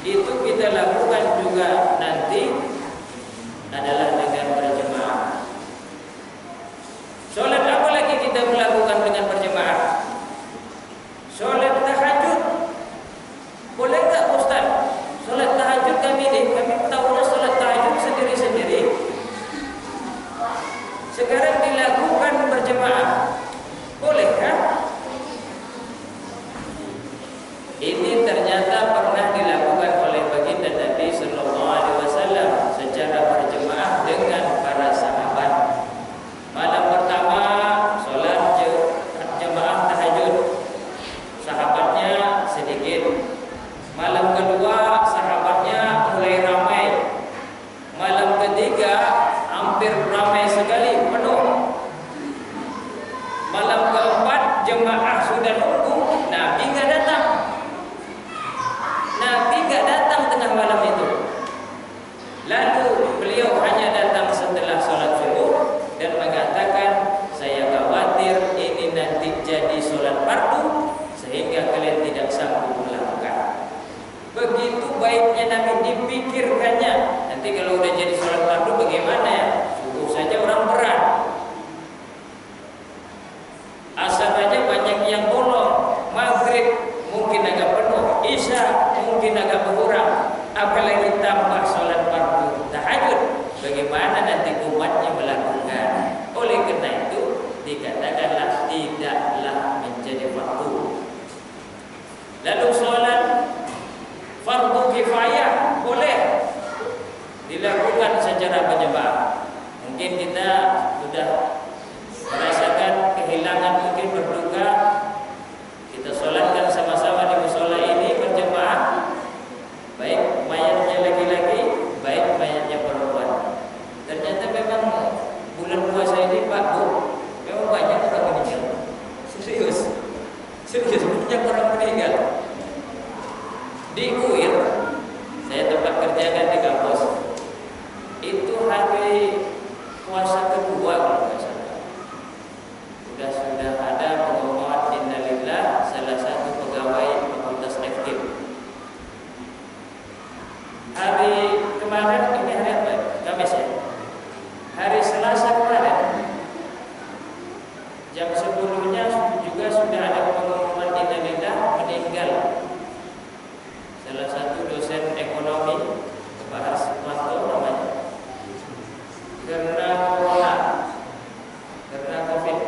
itu kita lakukan juga nanti adalah dengan berjemaah. Sholat apa lagi kita melakukan dengan berjemaah? Sholat tahajud. Boleh tak Ustaz? Sholat tahajud kami tahunya sholat tahajud sendiri-sendiri. Sekarang dilakukan berjemaah. Bolehkah? Ini ternyata pernah dilakukan oleh baginda Nabi sallallahu alaihi wasallam secara berjemaah dengan para sahabat. Malam pertama salat jemaah tahajud. Sahabatnya sedikit. Malam kedua sahabatnya mulai ramai. Malam ketiga hampir ramai sekali, penuh. Malam keempat jemaah sudah nunggu, Nabi enggak datang. Nabi enggak datang tengah malam itu. Lalu beliau hanya datang setelah sholat subuh dan mengatakan, saya khawatir ini nanti jadi sholat fardu sehingga kalian tidak sanggup melakukan. Begitu baiknya Nabi dipikirkannya. Nanti kalau udah jadi sholat fardu bagaimana ya? Subuh saja orang berat. Asar aja banyak yang bolong. Maghrib mungkin agak penuh. Isya mungkin agak berkurang. Apalagi tambah sholat fardu tahajud. Bagaimana nanti umatnya melakukan? Oleh karena itu dikatakanlah tidaklah menjadi fardu. Lalu sholat fardu kifayah boleh dilakukan secara berjemaah. Mungkin kita sudah merasakan kehilangan, mungkin berduka, kita sholatkan sama-sama di mushola ini berjemaah, baik mayatnya laki-laki, baik mayatnya perempuan. Ternyata memang bulan puasa ini Pak Bu, memang banyak orang meninggal. Serius banyak orang meninggal. Di UIR, saya tempat kerja kan di kampus, itu hari puasa kedua kalau nggak salah, sudah ada pengumuman innalillah salah satu pegawai fakultas aktif. Hari kemarin, ini hari apa? Kamis ya. Hari Selasa kemarin, jam 10-nya juga sudah ada pengumuman innalillah meninggal. Salah satu dosen ekonomi, Pak Harsmanto namanya, karena corona, karena COVID.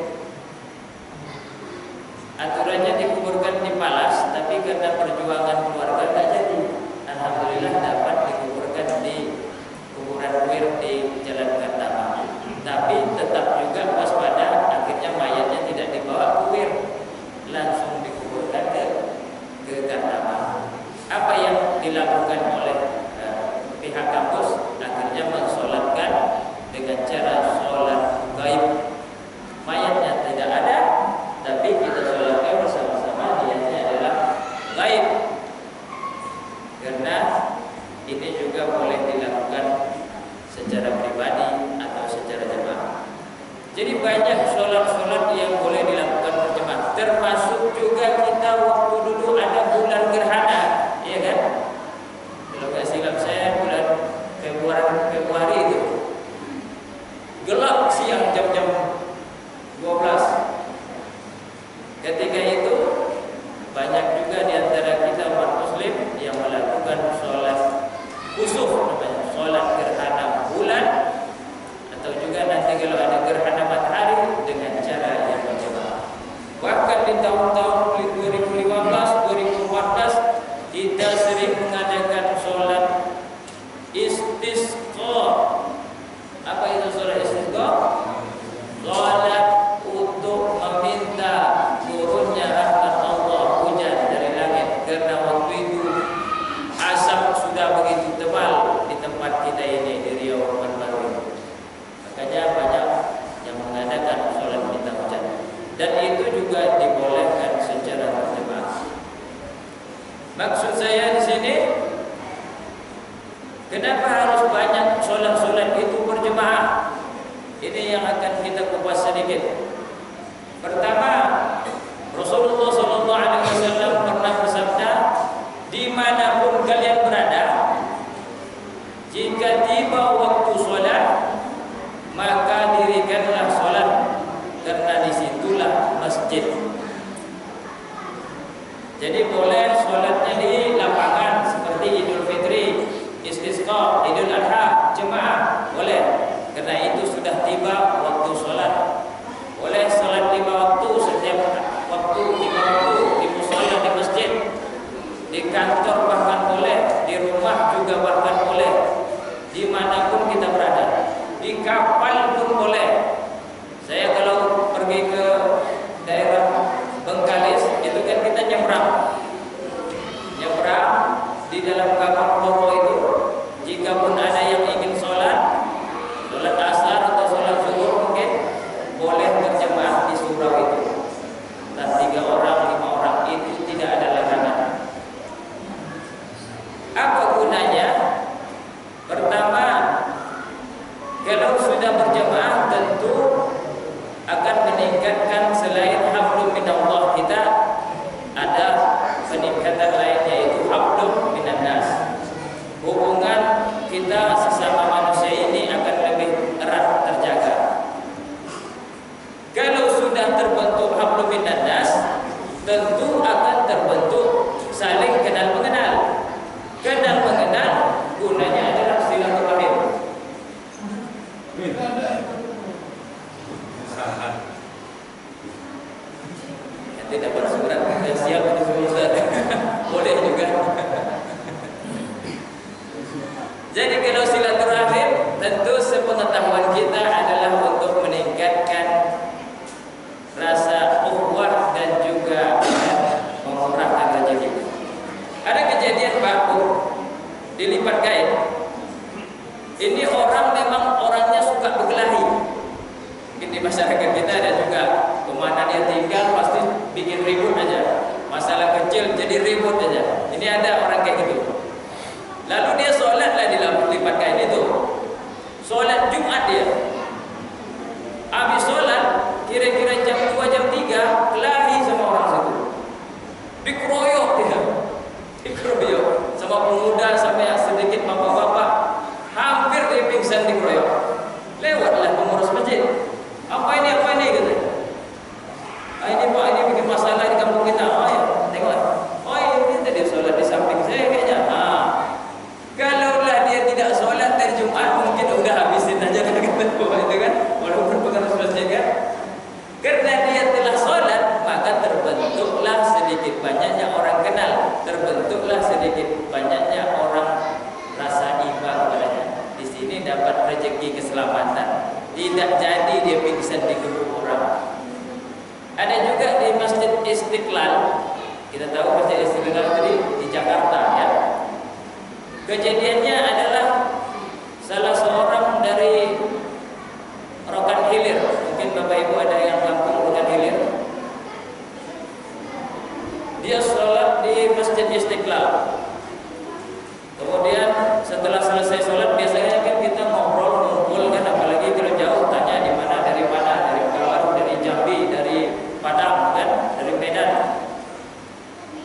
Aturannya dikuburkan di Palas, tapi karena perjuangan keluarga tak jadi. Alhamdulillah dapat dikuburkan di kuburan UIR di Jalan Kartama. Tapi tetap juga waspada, akhirnya mayatnya tidak dibawa ke UIR, langsung dikuburkan ke Kartama. Apa yang dilakukan oleh pihak kampus? Akhirnya mensolatkan dengan cara sholat gaib. Mayatnya tidak ada, tapi kita sholatkan bersama-sama, niatnya adalah gaib. Karena ini juga boleh dilakukan secara pribadi atau secara jemaah. Jadi banyak sholat-sholat yang boleh dilakukan berjemaah. Termasuk juga kita waktu dulu ada bulan gerhana, iya kan? Kalau nggak silap saya bulan Februari itu gelap siang jam-jam 12. Ketika itu banyak juga di antara kita umat muslim yang melakukan sholat kusuf, namanya sholat gerhana bulan, atau juga nanti kalau ada gerhana matahari dengan cara yang berjemaah. Bahkan di tahun-tahun 2015, 2014 kita sering mengadakan sholat istisqa. Apa itu sholat istisqa? Sholat untuk meminta turunnya rahmat Allah, hujan dari langit. Karena waktu itu asap sudah begitu tebal di tempat kita ini di Riau Pekanbaru. Makanya banyak yang mengadakan sholat minta hujan. Dan itu juga dibolehkan secara berjemaah. Maksud saya di sini, kenapa harus banyak sholat-sholat itu berjemaah? Ini yang akan kita kupas sedikit. Pertama, Rasulullah SAW pernah bersabda, dimanapun kalian berada, rumah juga bahkan boleh, dimanapun kita berada, di kapal pun boleh. Saya kalau pergi ke daerah Bengkalis itu kan kita nyebrang di dalam kapal Roro itu. Jika pun ada yang ingin sholat asar atau sholat zuhur mungkin boleh berjemaah di surau itu. Dan 3 orang, 5 orang itu tidak ada larangan. Apa gunanya? Pertama, kalau sudah berjemaah tentu akan meningkatkan selain hablum minallah kita, ada peningkatan lain yaitu hablum minannas. Hubungan kita sesama manusia ini akan lebih erat terjaga. Kalau sudah terbentuk hablum minannas, tentu akan terbentuk saling kenal mengenal. Kenal mengenal gunanya adalah silaturahim. Nanti dapat surat yang siap untuk Ustaz. Boleh juga. Jadi kalau silaturahim tentu sepengetahuan kita adalah untuk meningkatkan rasa ukhuwah dan juga memurahkan rezeki. Ada kejadian Pak dilipat kain. Ini orang memang orangnya suka berkelahi. Mungkin di masyarakat kita ada juga, kemana dia tinggal pasti bikin ribut aja. Masalah kecil jadi ribut aja. Ini ada orang kayak gitu. Lalu dia sholatlah di lipat kain itu. Sholat Jumat dia. Habis sholat kira-kira jam 2 jam 3 kelahi sama orang situ. Dikeroyok dia. Dikeroyok sama pemuda sampai yang sedikit bapak-bapak. Hampir dia pingsan dikeroyok. Lewatlah pengurus masjid. Apa ini gitu. Ini Pak, ini bikin masalah di kampung kita. Oh ya, tengoklah. Oh ini tadi sholat di samping saya kayaknya. Kalaulah dia tidak sholat dari Jumat mungkin udah habisin aja kan itu kan, walaupun pengurus masjid kan. Karena dia telah sholat maka terbentuklah sedikit banyaknya orang kenal, terbentuklah sedikit banyaknya orang rasa iba kepadanya. Di sini dapat rezeki keselamatan. Tidak jadi dia pingsan di kuburan. Ada juga di Masjid Istiqlal. Kita tahu Masjid Istiqlal tadi di Jakarta ya. Kejadiannya adalah salah seorang dari Rokan Hilir. Mungkin Bapak Ibu ada yang kampung Rokan Hilir. Dia sholat di Masjid Istiqlal. Kemudian setelah selesai sholat biasanya kan kita ngobrol ngumpul kan, apalagi kalau jauh tanya di mana, dari Pekanbaru, dari Jambi, dari Padang kan, dari Medan.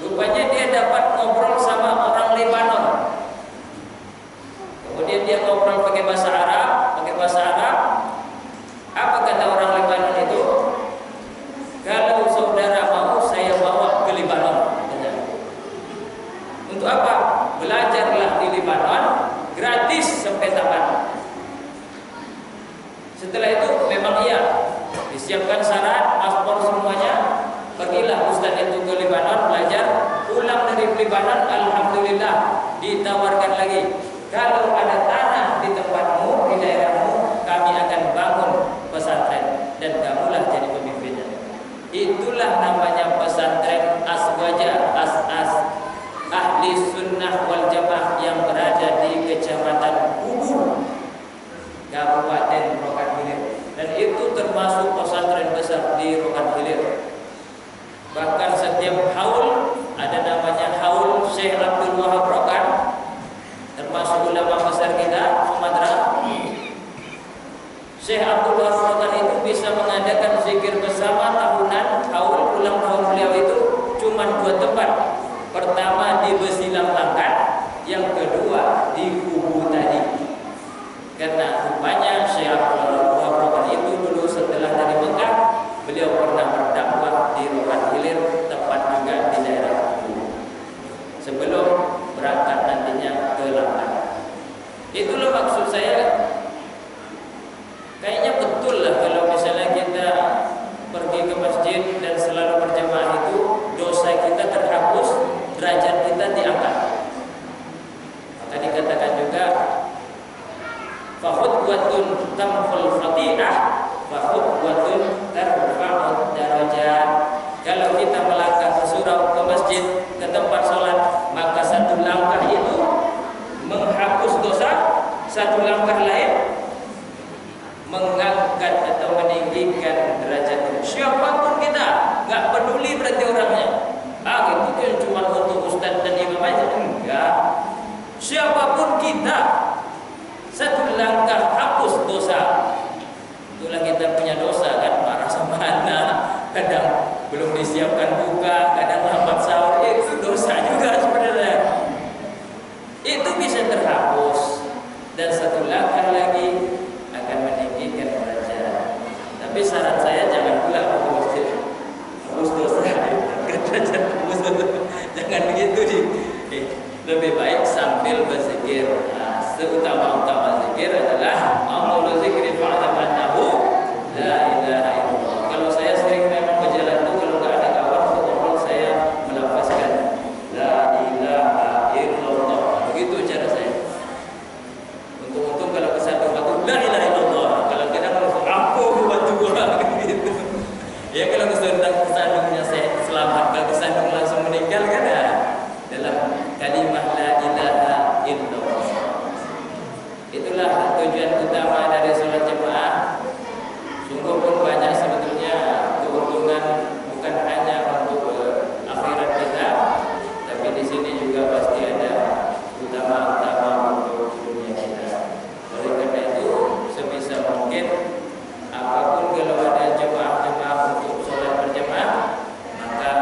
Rupanya dia dapat ngobrol sama orang Lebanon. Kemudian dia ngobrol pakai bahasa Arab. Apa kata orang Lebanon itu? Kalau saudara mau, saya bawa ke Lebanon. Untuk apa? Belajarlah di Lebanon gratis sampai tamat. Setelah itu memang iya, disiapkan syarat, paspor semuanya. Pergilah Ustaz itu ke Lebanon belajar. Pulang dari Lebanon, alhamdulillah ditawarkan lagi. Kalau ada tanah di tempatmu, di daerahmu, kami akan bangun pesantren dan kamulah jadi pemimpinnya. Itulah namanya pesantren Aswaja, As Ahli Sunnah wal Jamaah yang berada di Kecamatan Ubur, Kabupaten Rokan Hilir. Dan itu termasuk pesantren besar di Rokan Hilir. Bahkan setiap haul ada namanya haul Syekh Abdul Wahab Rokan, termasuk ulama besar kita Sumatera. Syekh Abdul Wahab Rokan itu bisa mengadakan zikir bersama tahunan, haul ulang tahun beliau itu cuma 2 tempat. Pertama di Besilang Langkat, yang kedua di Kubu tadi. Karena rupanya Syekh Abdul Wahab Rokan itu dulu setelah dari Mekah, beliau pernah berdakwah di Rokan Hilir, tepat juga di daerah Kubu. Sebelum berangkat nantinya ke Langkat. Itulah maksud saya. Kayaknya betul lah kalau misalnya kita pergi ke masjid dan selalu berjamaah itu, dosa kita terhapus, derajat kita diangkat. Maka tamhul khati'ah wa khutwatun tarfa'ud darajat. Kalau kita melangkah ke surau, ke masjid, ke tempat sholat, maka satu langkah itu menghapus dosa, satu langkah lain mengangkat atau meninggikan derajat. Siapapun kita, nggak peduli berarti orangnya. Itu kan cuma untuk ustaz dan imam aja. Enggak. Siapapun kita, satu langkah hapus dosa. Itulah kita punya dosa kan, marah sama anak, kadang belum disiapkan buka, kadang lambat sahur, itu dosa juga sebenarnya. Itu bisa terhapus dan satu langkah lagi akan meninggikan derajat. Tapi saran saya jangan pula hapus dosa, derajat hapus dosa. Jangan begitu di. Lebih baik sambil berzikir. Seutama-utama zikir adalah amalul zikri fa'lamannahu la ilaha illallah. Kalau saya sering memang berjalan itu, kalau nggak ada kawan untuk ngobrol, saya melafazkan la ilaha illallah. Begitu cara saya. Untung-untung kalau kesandung aku la ilaha illallah. Kalau kita langsung aku buat Tuhan gitu. Ya kalau kesandungnya saya selamat, kalau kesandung langsung meninggal kan ya. Dalam kalimat la ilaha illallah. Itulah tujuan utama dari sholat jemaah. Sungguh pun banyak sebetulnya keuntungan, bukan hanya untuk akhirat kita, tapi di sini juga pasti ada utama-utama untuk dunia kita. Oleh karena itu, sebisa mungkin apapun kalau ada jemaah-jemaah untuk sholat berjemaah, maka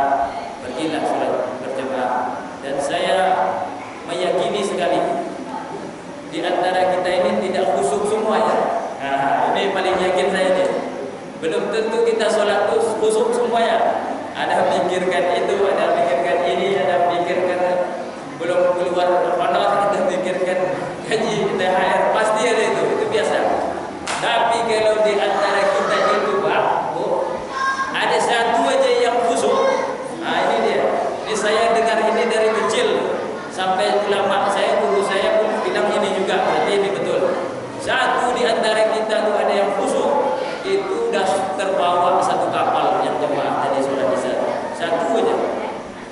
pergilah sholat berjemaah. Dan saya meyakini sekali di antara kita ini tidak khusyuk semuanya. Ini paling yakin saya nih. Belum tentu kita sholat itu khusyuk semuanya. Ada pikirkan itu, ada pikirkan ini, ada pikirkan belum keluar honor, ada pikirkan gaji THR, pasti ada itu biasa. Tapi kalau di antara kita itu Pak, ada satu aja yang khusyuk. Ini dia. Ini saya dengar ini dari kecil sampai ulama saya, guru saya pun bilang ini juga, berarti ini betul. Satu di antara kita tuh ada yang khusyuk, itu udah terbawa satu kapal yang jemaah tadi sholat isya. Satu aja.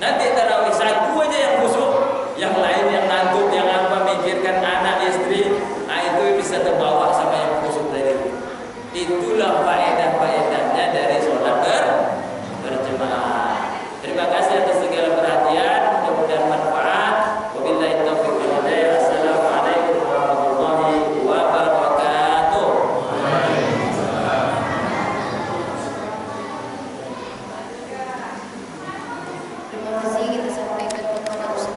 Nanti tarawih satu aja yang khusyuk, yang lain yang ngantuk, yang apa mikirkan anak istri, itu bisa terbawa sama yang khusyuk tadi. Itu